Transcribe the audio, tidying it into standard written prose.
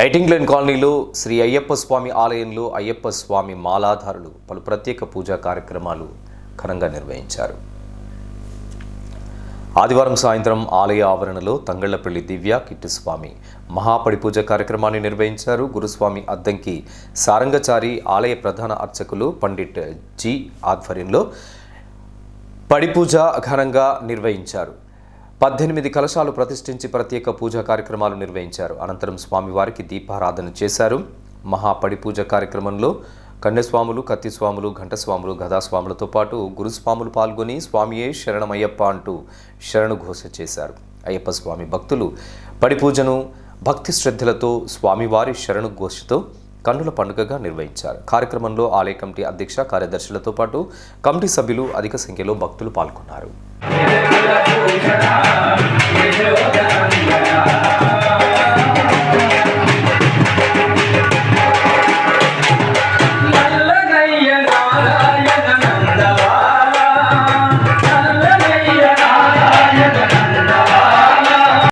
ఐటింగ్లైన్ కాలనీలో శ్రీ అయ్యప్ప స్వామి ఆలయంలో అయ్యప్ప స్వామి మాలాధారులు పలు ప్రత్యేక పూజా కార్యక్రమాలు ఘనంగా నిర్వహించారు. ఆదివారం సాయంత్రం ఆలయ ఆవరణలో తంగళ్లపల్లి దివ్య కిట్టు స్వామి మహాపడి పూజ కార్యక్రమాన్ని నిర్వహించారు. గురుస్వామి అద్దంకి సారంగచారి ఆలయ ప్రధాన అర్చకులు పండిట్ జి ఆధ్వర్యంలో పడి పూజ ఘనంగా నిర్వహించారు. 18 కలశాలు ప్రతిష్ఠించి ప్రత్యేక పూజా కార్యక్రమాలు నిర్వహించారు. అనంతరం స్వామివారికి దీపారాధన చేశారు. మహాపడి పూజ కార్యక్రమంలో కన్యస్వాములు, కత్తిస్వాములు, ఘంటస్వాములు, గదాస్వాములతో పాటు గురుస్వాములు పాల్గొని స్వామియే శరణమయ్యప్ప అంటూ శరణు ఘోష చేశారు. అయ్యప్ప స్వామి భక్తులు పడి పూజను భక్తి శ్రద్ధలతో స్వామివారి శరణు ఘోషతో కన్నుల పండుగగా నిర్వహించారు. కార్యక్రమంలో ఆలయ కమిటీ అధ్యక్ష, కార్యదర్శులతో పాటు కమిటీ సభ్యులు అధిక సంఖ్యలో భక్తులు పాల్గొన్నారు.